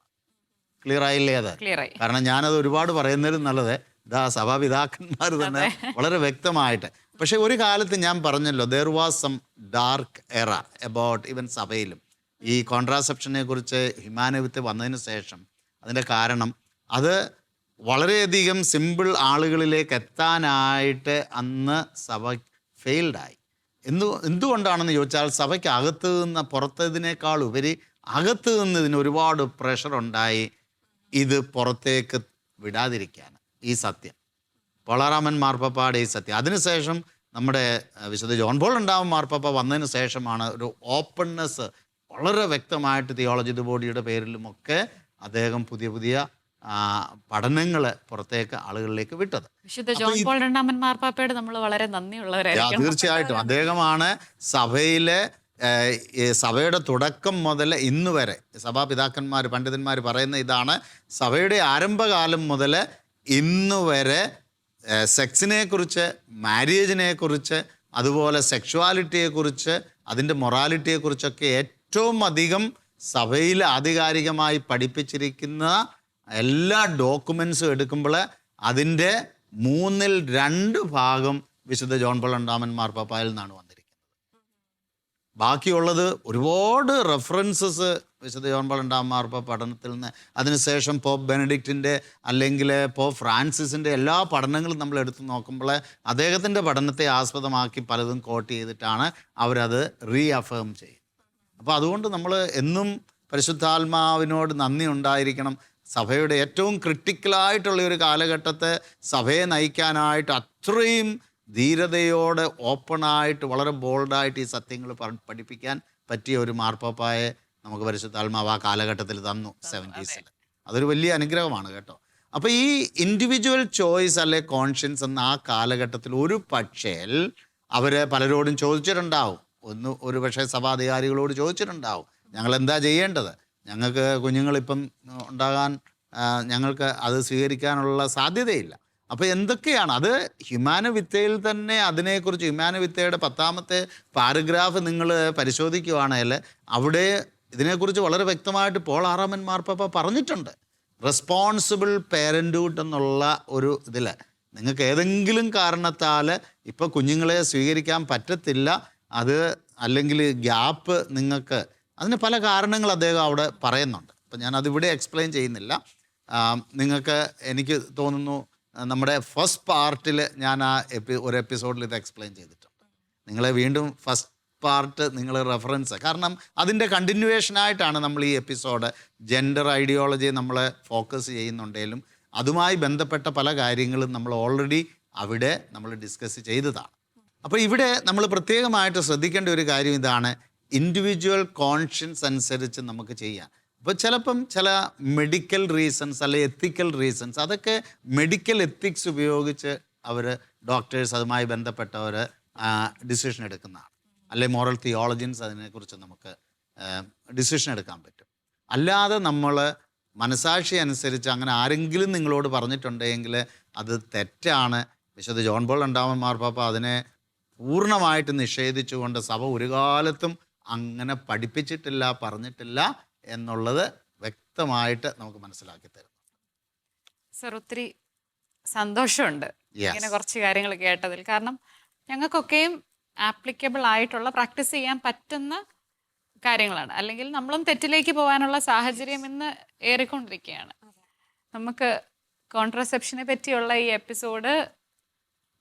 [SPEAKER 2] ക്ലിയർ ആയില്ലേ? അത് കാരണം ഞാനത് ഒരുപാട് പറയുന്നതിലും നല്ലത് ഇതാ സഭാപിതാക്കന്മാർ തന്നെ വളരെ വ്യക്തമായിട്ട്. പക്ഷെ ഒരു കാലത്ത് ഞാൻ പറഞ്ഞല്ലോ, ദർ വാസ് സം ഡാർക്ക് എറ അബൌട്ട് ഈവൻ സഭയിലും ഈ കോൺട്രാസെപ്ഷനെ കുറിച്ച് ഹ്യൂമാനിറ്റി വന്നതിന് ശേഷം. അതിൻ്റെ കാരണം അത് വളരെയധികം സിമ്പിൾ ആളുകളിലേക്ക് എത്താനായിട്ട് അന്ന് സഭ ഫെയിൽഡായി. എന്തുകൊണ്ടാണെന്ന് ചോദിച്ചാൽ, സഭയ്ക്ക് അകത്ത് നിന്ന് പുറത്തതിനേക്കാൾ ഉപരി അകത്ത് നിന്ന് ഇതിന് ഒരുപാട് പ്രഷറുണ്ടായി ഇത് പുറത്തേക്ക് വിടാതിരിക്കാൻ. ഈ സത്യം പോളാറാമൻ മാർപ്പാപ്പയുടെ ഈ സത്യം. അതിനുശേഷം നമ്മുടെ വിശുദ്ധ ജോൺ പോൾ രണ്ടാമൻ മാർപ്പാപ്പ വന്നതിന് ശേഷമാണ് ഒരു ഓപ്പൺനെസ് വളരെ വ്യക്തമായിട്ട് തിയോളജി ബോഡിയുടെ പേരിലുമൊക്കെ അദ്ദേഹം പുതിയ പുതിയ പഠനങ്ങൾ പുറത്തേക്ക് ആളുകളിലേക്ക് വിട്ടത്.
[SPEAKER 1] വിശുദ്ധ ജോൺ പോൾ രണ്ടാമൻ മാർപ്പാപ്പയോട് നമ്മൾ വളരെ നന്ദിയുള്ളവരായിരിക്കും.
[SPEAKER 2] തീർച്ചയായിട്ടും. അദ്ദേഹമാണ് സഭയുടെ തുടക്കം മുതൽ ഇന്ന് വരെ സഭാപിതാക്കന്മാർ പണ്ഡിതന്മാർ പറയുന്ന ഇതാണ്, സഭയുടെ ആരംഭകാലം മുതൽ ഇന്ന് വരെ സെക്സിനെ കുറിച്ച്, മാര്യേജിനെ കുറിച്ച്, അതുപോലെ സെക്ഷുവാലിറ്റിയെക്കുറിച്ച്, അതിൻ്റെ മൊറാലിറ്റിയെക്കുറിച്ചൊക്കെ ഏറ്റവും അധികം സഭയിൽ ആധികാരികമായി പഠിപ്പിച്ചിരിക്കുന്ന എല്ലാ ഡോക്യുമെൻസും എടുക്കുമ്പോൾ അതിൻ്റെ 2/3 ഭാഗം വിശുദ്ധ ജോൺ പോൾ രണ്ടാമൻ മാർപ്പാപ്പയിൽ നിന്നാണ് വന്നിരിക്കുന്നത്. ബാക്കിയുള്ളത് ഒരുപാട് റെഫറൻസസ് വിശുദ്ധ ജോൺ പോൾ രണ്ടാമൻ മാർപ്പാപ്പ പഠനത്തിൽ നിന്ന്, അതിനുശേഷം പോപ്പ് ബെനഡിക്റ്റിൻ്റെ അല്ലെങ്കിൽ പോപ്പ് ഫ്രാൻസിസിൻ്റെ എല്ലാ പഠനങ്ങളും നമ്മൾ എടുത്തു നോക്കുമ്പോൾ അദ്ദേഹത്തിൻ്റെ പഠനത്തെ ആസ്പദമാക്കി പലതും കോട്ട് ചെയ്തിട്ടാണ് അവരത് റീഅഫേം ചെയ്യുന്നത്. അപ്പോൾ അതുകൊണ്ട് നമ്മൾ എന്നും പരിശുദ്ധാത്മാവിനോട് നന്ദി ഉണ്ടായിരിക്കണം. സഭയുടെ ഏറ്റവും ക്രിട്ടിക്കലായിട്ടുള്ള ഒരു കാലഘട്ടത്തെ സഭയെ നയിക്കാനായിട്ട് അത്രയും ധീരതയോടെ ഓപ്പണായിട്ട് വളരെ ബോൾഡായിട്ട് ഈ സത്യങ്ങൾ പഠിപ്പിക്കാൻ പറ്റിയ ഒരു മാർപ്പാപ്പായെ നമുക്ക് പരിശുദ്ധാത്മാവ് ആ കാലഘട്ടത്തിൽ തന്നു 70s. അതൊരു വലിയ അനുഗ്രഹമാണ് കേട്ടോ. അപ്പോൾ ഈ ഇൻഡിവിജ്വൽ ചോയ്സ് അല്ലെ കോൺഷ്യൻസ് എന്ന ആ കാലഘട്ടത്തിൽ ഒരു പക്ഷേ അവർ പലരോടും ചോദിച്ചിട്ടുണ്ടാവും. ഒരു പക്ഷേ സഭാധികാരികളോട് ചോദിച്ചിട്ടുണ്ടാവും, ഞങ്ങൾ എന്താ ചെയ്യേണ്ടത്, ഞങ്ങൾക്ക് കുഞ്ഞുങ്ങളിപ്പം ഉണ്ടാകാൻ ഞങ്ങൾക്ക് അത് സ്വീകരിക്കാനുള്ള സാധ്യതയില്ല. അപ്പോൾ എന്തൊക്കെയാണ് അത് ഹ്യൂമാനവിത്തയിൽ തന്നെ അതിനെക്കുറിച്ച് ഹ്യൂമാനവിത്തയുടെ 10ാമത്തെ പാരഗ്രാഫ് നിങ്ങൾ പരിശോധിക്കുകയാണെങ്കിൽ അവിടെ ഇതിനെക്കുറിച്ച് വളരെ വ്യക്തമായിട്ട് പോൾ ആറാമൻ മാർപ്പാപ്പ പറഞ്ഞിട്ടുണ്ട്. റെസ്പോൺസിബിൾ പേരൻറ്ഹുഡ് എന്നുള്ള ഒരു ഇതിൽ നിങ്ങൾക്ക് ഏതെങ്കിലും കാരണത്താൽ ഇപ്പോൾ കുഞ്ഞുങ്ങളെ സ്വീകരിക്കാൻ പറ്റത്തില്ല, അത് അല്ലെങ്കിൽ ഗ്യാപ്പ് നിങ്ങൾക്ക്, അതിന് പല കാരണങ്ങൾ അദ്ദേഹം അവിടെ പറയുന്നുണ്ട്. അപ്പം ഞാനതിവിടെ എക്സ്പ്ലെയിൻ ചെയ്യുന്നില്ല. നിങ്ങൾക്ക് എനിക്ക് തോന്നുന്നു നമ്മുടെ ഫസ്റ്റ് പാർട്ടിൽ ഞാൻ ഒരു എപ്പിസോഡിൽ ഇത് എക്സ്പ്ലെയിൻ ചെയ്തിട്ടുണ്ട്. നിങ്ങളെ വീണ്ടും ഫസ്റ്റ് പാർട്ട് നിങ്ങൾ റെഫറൻസ്, കാരണം അതിൻ്റെ കണ്ടിന്യൂവേഷനായിട്ടാണ് നമ്മൾ ഈ എപ്പിസോഡ് ജെൻഡർ ഐഡിയോളജി നമ്മൾ ഫോക്കസ് ചെയ്യുന്നുണ്ടെങ്കിലും അതുമായി ബന്ധപ്പെട്ട പല കാര്യങ്ങളും നമ്മൾ ഓൾറെഡി അവിടെ നമ്മൾ ഡിസ്കസ് ചെയ്തതാണ്. അപ്പോൾ ഇവിടെ നമ്മൾ പ്രത്യേകമായിട്ട് ശ്രദ്ധിക്കേണ്ട ഒരു കാര്യം ഇതാണ്, ഇൻഡിവിജ്വൽ കോൺഷ്യൻസ് അനുസരിച്ച് നമുക്ക് ചെയ്യാം. അപ്പോൾ ചിലപ്പം ചില മെഡിക്കൽ റീസൺസ് അല്ലെങ്കിൽ എത്തിക്കൽ റീസൺസ്, അതൊക്കെ മെഡിക്കൽ എത്തിക്സ് ഉപയോഗിച്ച് അവർ ഡോക്ടേഴ്സ് അതുമായി ബന്ധപ്പെട്ടവർ ഡിസിഷൻ എടുക്കുന്നതാണ്. അല്ലെങ്കിൽ മോറൽ തിയോളജിൻസ് അതിനെക്കുറിച്ച് നമുക്ക് ഡിസിഷൻ എടുക്കാൻ പറ്റും. അല്ലാതെ നമ്മൾ മനസാക്ഷി അനുസരിച്ച് അങ്ങനെ ആരെങ്കിലും നിങ്ങളോട് പറഞ്ഞിട്ടുണ്ടെങ്കിൽ അത് തെറ്റാണ്. വിശുദ്ധ ജോൺ പോൾ രണ്ടാമൻ മാർപ്പാപ്പ അതിനെ പൂർണ്ണമായിട്ട് നിഷേധിച്ചുകൊണ്ട് സഭ ഒരു കാലത്തും അങ്ങനെ പഠിപ്പിച്ചിട്ടില്ല, പറഞ്ഞിട്ടില്ല എന്നുള്ളത് വ്യക്തമായിട്ട് നമുക്ക് മനസ്സിലാക്കി തരും.
[SPEAKER 1] സർ, ഒത്തിരി സന്തോഷമുണ്ട് ഇങ്ങനെ കുറച്ച് കാര്യങ്ങൾ കേട്ടതിൽ. കാരണം ഞങ്ങൾക്കൊക്കെയും ആപ്ലിക്കബിൾ ആയിട്ടുള്ള പ്രാക്ടീസ് ചെയ്യാൻ പറ്റുന്ന കാര്യങ്ങളാണ്. അല്ലെങ്കിൽ നമ്മളും തെറ്റിലേക്ക് പോകാനുള്ള സാഹചര്യം ഇന്ന് ഏറിക്കൊണ്ടിരിക്കുകയാണ്. നമുക്ക് കോൺട്രസെപ്ഷനെ പറ്റിയുള്ള ഈ എപ്പിസോഡ്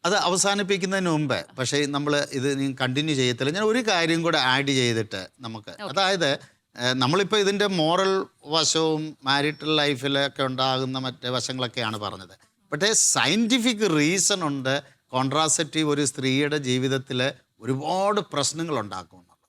[SPEAKER 2] അത് അവസാനിപ്പിക്കുന്നതിന് മുമ്പ് പക്ഷേ നമ്മൾ ഇത് കണ്ടിന്യൂ ചെയ്യത്തില്ല. ഞാൻ ഒരു കാര്യം കൂടെ ആഡ് ചെയ്തിട്ട് നമുക്ക്, അതായത് നമ്മളിപ്പോൾ ഇതിൻ്റെ മോറൽ വശവും മാരിറ്റൽ ലൈഫിലൊക്കെ ഉണ്ടാകുന്ന മറ്റേ വശങ്ങളൊക്കെയാണ് പറഞ്ഞത്. പക്ഷേ സയൻറ്റിഫിക് റീസൺ ഉണ്ട് കോൺട്രാസെപ്റ്റീവ് ഒരു സ്ത്രീയുടെ ജീവിതത്തിൽ ഒരുപാട് പ്രശ്നങ്ങൾ ഉണ്ടാക്കും എന്നുള്ളത്.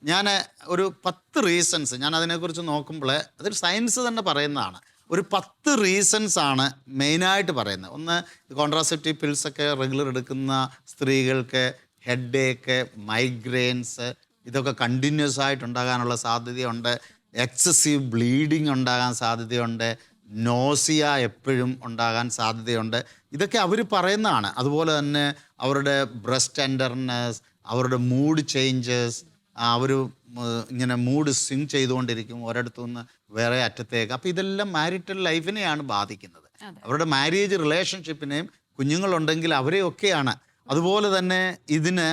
[SPEAKER 2] ഞാൻ ഒരു 10 റീസൺസ് ഞാൻ അതിനെക്കുറിച്ച് നോക്കുമ്പോൾ അതൊരു സയൻസ് തന്നെ പറയുന്നതാണ്. ഒരു 10 റീസൺസ് ആണ് മെയിനായിട്ട് പറയുന്നത്. ഒന്ന്, കോൺട്രാസെപ്റ്റീവ് പിൽസൊക്കെ റെഗുലർ എടുക്കുന്ന സ്ത്രീകൾക്ക് ഹെഡ് ഏക്ക്, മൈഗ്രെയിൻസ് ഇതൊക്കെ കണ്ടിന്യൂസ് ആയിട്ട് ഉണ്ടാകാനുള്ള സാധ്യതയുണ്ട്. എക്സസീവ് ബ്ലീഡിങ് ഉണ്ടാകാൻ സാധ്യതയുണ്ട്. നോസിയ എപ്പോഴും ഉണ്ടാകാൻ സാധ്യതയുണ്ട്. ഇതൊക്കെ അവർ പറയുന്നതാണ്. അതുപോലെ തന്നെ അവരുടെ ബ്രസ്റ്റ് ടെൻഡർനെസ്, അവരുടെ മൂഡ് ചേഞ്ചസ്, അവർ ഇങ്ങനെ മൂഡ് സ്വിങ് ചെയ്തുകൊണ്ടിരിക്കും ഒരിടത്തു നിന്ന് വേറെ അറ്റത്തേക്ക്. അപ്പോൾ ഇതെല്ലാം മാരിറ്റൽ ലൈഫിനെയാണ് ബാധിക്കുന്നത്, അവരുടെ മാരേജ് റിലേഷൻഷിപ്പിനെയും. കുഞ്ഞുങ്ങളുണ്ടെങ്കിൽ അവരെയൊക്കെയാണ്. അതുപോലെ തന്നെ ഇതിന്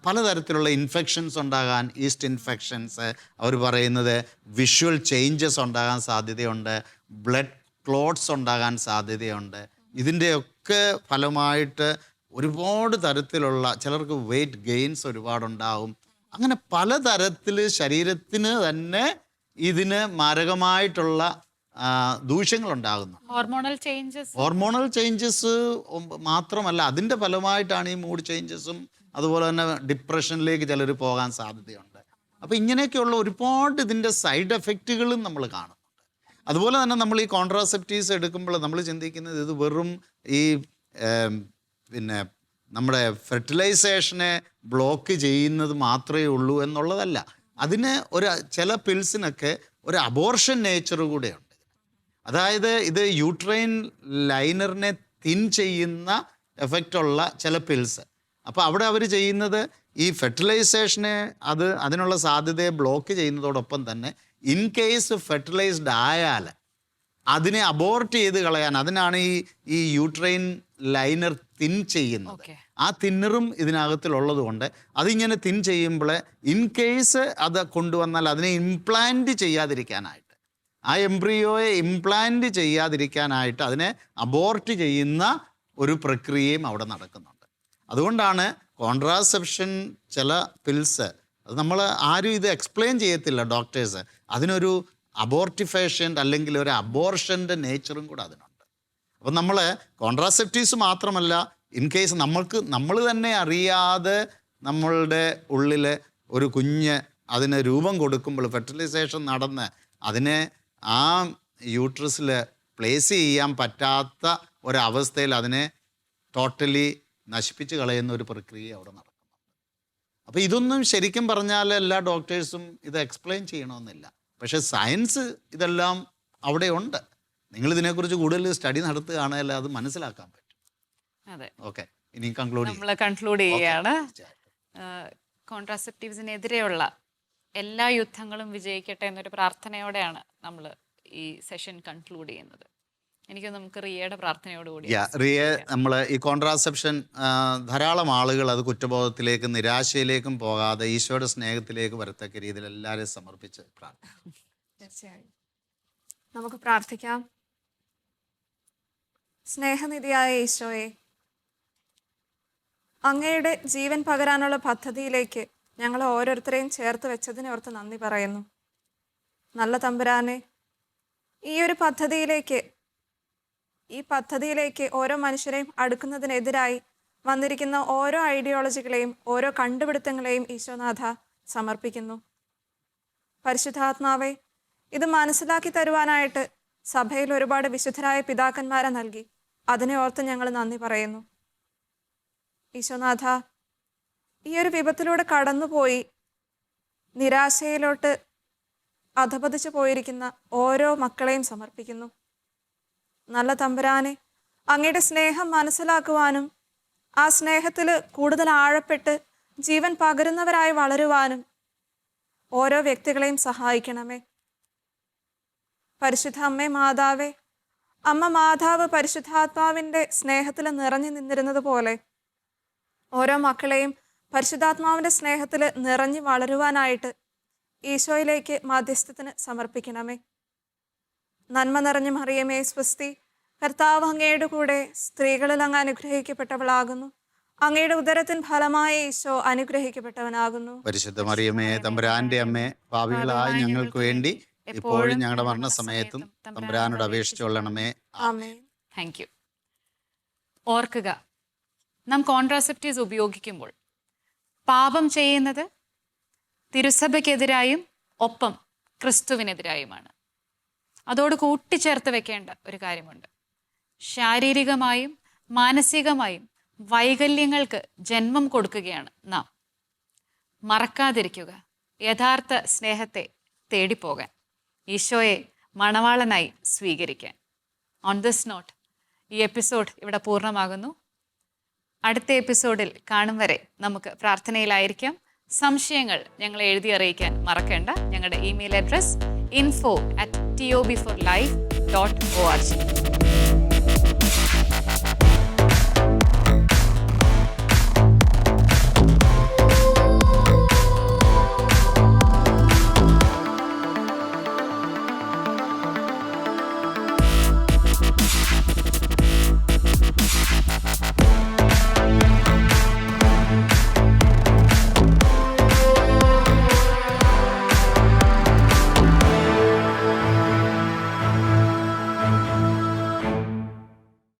[SPEAKER 2] പലതരത്തിലുള്ള ഇൻഫെക്ഷൻസ് ഉണ്ടാകാൻ, ഈസ്റ്റ് ഇൻഫെക്ഷൻസ്, അവർ പറയുന്നത് വിഷ്വൽ ചേഞ്ചസ് ഉണ്ടാകാൻ സാധ്യതയുണ്ട്, ബ്ലഡ് ക്ലോട്ട്സ് ഉണ്ടാകാൻ സാധ്യതയുണ്ട്. ഇതിൻ്റെയൊക്കെ ഫലമായിട്ട് ഒരുപാട് തരത്തിലുള്ള, ചിലർക്ക് വെയിറ്റ് ഗെയിൻസ് ഒരുപാടുണ്ടാവും. അങ്ങനെ പലതരത്തിൽ ശരീരത്തിന് തന്നെ ഇതിന് മാരകമായിട്ടുള്ള ദൂഷ്യങ്ങളുണ്ടാകുന്നു. ഹോർമോണൽ ചേഞ്ചസ് മാത്രമല്ല, അതിൻ്റെ ഫലമായിട്ടാണ് ഈ മൂഡ് ചേഞ്ചസും അതുപോലെ തന്നെ ഡിപ്രഷനിലേക്ക് ചിലർ പോകാൻ സാധ്യതയുണ്ട്. അപ്പോൾ ഇങ്ങനെയൊക്കെയുള്ള ഒരുപാട് ഇതിൻ്റെ സൈഡ് എഫക്റ്റുകളും നമ്മൾ കാണുന്നുണ്ട്. അതുപോലെ തന്നെ നമ്മൾ ഈ കോൺട്രാസെപ്റ്റീവ്സ് എടുക്കുമ്പോൾ നമ്മൾ ചിന്തിക്കുന്നത് ഇത് വെറും ഈ പിന്നെ നമ്മുടെ ഫെർട്ടിലൈസേഷനെ ബ്ലോക്ക് ചെയ്യുന്നത് മാത്രമേ ഉള്ളൂ എന്നുള്ളതല്ല. അതിന് ചില പിൽസിനൊക്കെ ഒരു അബോർഷൻ നേച്ചർ കൂടെയുണ്ട്. അതായത് ഇത് യൂട്രൈൻ ലൈനറിനെ തിൻ ചെയ്യുന്ന എഫക്റ്റുള്ള ചില പിൽസ്. അപ്പോൾ അവിടെ അവർ ചെയ്യുന്നത് ഈ ഫെർട്ടിലൈസേഷനെ അതിനുള്ള സാധ്യതയെ ബ്ലോക്ക് ചെയ്യുന്നതോടൊപ്പം തന്നെ ഇൻ കേസ് ഫെർട്ടിലൈസ്ഡ് ആയാൽ അതിനെ അബോർട്ട് ചെയ്ത് കളയാൻ, അതിനാണ് ഈ യൂട്രൈൻ ലൈനർ തിൻ ചെയ്യുന്നത്. ആ തിന്നറും ഇതിനകത്തിലുള്ളത് കൊണ്ട് അതിങ്ങനെ തിൻ ചെയ്യുമ്പോൾ ഇൻ കേസ് അത് കൊണ്ടുവന്നാൽ അതിനെ ഇംപ്ലാന്റ് ചെയ്യാതിരിക്കാനായിട്ട്, ആ എംബ്രിയോയെ ഇംപ്ലാന്റ് ചെയ്യാതിരിക്കാനായിട്ട് അതിനെ അബോർട്ട് ചെയ്യുന്ന ഒരു പ്രക്രിയയും അവിടെ നടക്കുന്നുണ്ട്. അതുകൊണ്ടാണ് കോൺട്രാസെപ്ഷൻ ചില പിൽസ്, അത് നമ്മൾ ആരും ഇത് എക്സ്പ്ലെയിൻ ചെയ്യത്തില്ല ഡോക്ടേഴ്സ്, അതിനൊരു അബോർട്ടിഫേഷൻ അല്ലെങ്കിൽ ഒരു അബോർഷൻ്റെ നേച്ചറും കൂടെ അതിനുണ്ട്. അപ്പം നമ്മൾ കോൺട്രാസെപ്റ്റീവ്സ് മാത്രമല്ല, ഇൻ കേസ് നമ്മൾ തന്നെ അറിയാതെ നമ്മളുടെ ഉള്ളിൽ ഒരു കുഞ്ഞ് അതിന് രൂപം കൊടുക്കുമ്പോൾ, ഫെർട്ടിലൈസേഷൻ നടന്ന് അതിനെ ആ യൂട്രസിൽ പ്ലേസ് ചെയ്യാൻ പറ്റാത്ത ഒരവസ്ഥയിൽ അതിനെ ടോട്ടലി നശിപ്പിച്ച് കളയുന്ന ഒരു പ്രക്രിയ അവിടെ നടക്കുന്നുണ്ട്. അപ്പോൾ ഇതൊന്നും ശരിക്കും പറഞ്ഞാൽ എല്ലാ ഡോക്ടേഴ്സും ഇത് എക്സ്പ്ലെയിൻ ചെയ്യണമെന്നില്ല. പക്ഷേ സയൻസ് ഇതെല്ലാം അവിടെ ഉണ്ട്. നിങ്ങൾ ഇതിനെക്കുറിച്ച് കൂടുതൽ സ്റ്റഡി നടത്തുകയാണെങ്കിൽ അത് മനസ്സിലാക്കാൻ പറ്റും.
[SPEAKER 1] അതെ,
[SPEAKER 2] ഓക്കെ, ഇനി
[SPEAKER 1] കൺക്ലൂഡ് ചെയ്യുകയാണ്. കോൺട്രാസെപ്റ്റീവ്സിനെതിരെയുള്ള എല്ലാ യുദ്ധങ്ങളും വിജയിക്കട്ടെ എന്നൊരു പ്രാർത്ഥനയോടെയാണ് നമ്മൾ ഈ സെഷൻ കൺക്ലൂഡ് ചെയ്യുന്നത്. എനിക്ക് നമുക്ക് റിയയുടെ പ്രാർത്ഥനയോടുകൂടി
[SPEAKER 2] റിയ, നമ്മൾ ഈ കോൺട്രാസെപ്ഷൻ ധാരാളം ആളുകൾ അത് കുറ്റബോധത്തിലേക്കും നിരാശയിലേക്കും പോകാതെ ഈശോയുടെ സ്നേഹത്തിലേക്ക് വരത്തക്ക രീതിയിൽ എല്ലാവരെയും സമർപ്പിച്ച് പ്രാർത്ഥിക്കും.
[SPEAKER 3] തീർച്ചയായും നമുക്ക് പ്രാർത്ഥിക്കാം. സ്നേഹനിധിയായ ഈശോയെ, അങ്ങയുടെ ജീവൻ പകരാനുള്ള പദ്ധതിയിലേക്ക് ഞങ്ങൾ ഓരോരുത്തരെയും ചേർത്ത് വെച്ചതിനെ ഓർത്ത് നന്ദി പറയുന്നു. നല്ല തമ്പുരാനെ, ഈ പദ്ധതിയിലേക്ക് ഓരോ മനുഷ്യരെയും അടുക്കുന്നതിനെതിരായി വന്നിരിക്കുന്ന ഓരോ ഐഡിയോളജികളെയും ഓരോ കണ്ടുപിടുത്തങ്ങളെയും ഈശോനാഥ സമർപ്പിക്കുന്നു. പരിശുദ്ധാത്മാവെ, ഇത് മനസ്സിലാക്കി തരുവാനായിട്ട് സഭയിൽ ഒരുപാട് വിശുദ്ധരായ പിതാക്കന്മാരെ നൽകി. അതിനെ ഓർത്ത് ഞങ്ങൾ നന്ദി പറയുന്നു. ഈശോനാഥ, ഈ ഒരു വിപത്തിലൂടെ കടന്നുപോയി നിരാശയിലോട്ട് അധപതിച്ചു പോയിരിക്കുന്ന ഓരോ മക്കളെയും സമർപ്പിക്കുന്നു. നല്ല തമ്പുരാനെ, അങ്ങയുടെ സ്നേഹം മനസ്സിലാക്കുവാനും ആ സ്നേഹത്തിൽ കൂടുതൽ ആഴപ്പെട്ട് ജീവൻ പകരുന്നവരായി വളരുവാനും ഓരോ വ്യക്തികളെയും സഹായിക്കണമേ. പരിശുദ്ധ അമ്മേ മാതാവേ, അമ്മ മാതാവ് പരിശുദ്ധാത്മാവിൻ്റെ സ്നേഹത്തിൽ നിറഞ്ഞു നിന്നിരുന്നത് പോലെ ഓരോ മക്കളെയും പരിശുദ്ധാത്മാവിൻ്റെ സ്നേഹത്തിൽ നിറഞ്ഞു വളരുവാനായിട്ട് ഈശോയിലേക്ക് മധ്യസ്ഥത്തിന് സമർപ്പിക്കണമേ. നന്മ നിറഞ്ഞ മറിയമേ സ്വസ്തി, കർത്താവ് അങ്ങയുടെ കൂടെ സ്ത്രീകളിൽ അങ്ങ് അനുഗ്രഹിക്കപ്പെട്ടവളാകുന്നു. അങ്ങയുടെ ഉദരത്തിൻ ഫലമായ ഈശോ അനുഗ്രഹിക്കപ്പെട്ടവനാകുന്നു.
[SPEAKER 2] പരിശുദ്ധ മറിയമേ തമ്പുരാന്റെ അമ്മേ, പാപികളായ ഞങ്ങൾക്ക് വേണ്ടി ഇപ്പോഴും ഞങ്ങളുടെ മരണസമയത്തും തമ്പുരാനോട് അപേക്ഷിച്ചുകൊള്ളണമേ.
[SPEAKER 3] ആമേൻ.
[SPEAKER 1] Thank you. ഓർക്കുക, നാം കോൺട്രാസെപ്റ്റീവ്സ് ഉപയോഗിക്കുമ്പോൾ പാപം ചെയ്യുന്നത് തിരുസഭയ്ക്കെതിരായും ഒപ്പം ക്രിസ്തുവിനെതിരായുമാണ്. അതോട് കൂട്ടിച്ചേർത്ത് വെക്കേണ്ട ഒരു കാര്യമുണ്ട്. ശാരീരികമായും മാനസികമായും വൈകല്യങ്ങൾക്ക് ജന്മം കൊടുക്കുകയാണ് നാം. മറക്കാതിരിക്കുക യഥാർത്ഥ സ്നേഹത്തെ തേടിപ്പോകാൻ, ഈശോയെ മണവാളനായി സ്വീകരിക്കാൻ. ഓൺ ദിസ് നോട്ട് ഈ എപ്പിസോഡ് ഇവിടെ പൂർണ്ണമാകുന്നു. അടുത്ത എപ്പിസോഡിൽ കാണും വരെ നമുക്ക് പ്രാർത്ഥനയിലായിരിക്കാം. സംശയങ്ങൾ ഞങ്ങളെ എഴുതി അറിയിക്കാൻ മറക്കേണ്ട. ഞങ്ങളുടെ ഇമെയിൽ അഡ്രസ് info@tobforlife.org.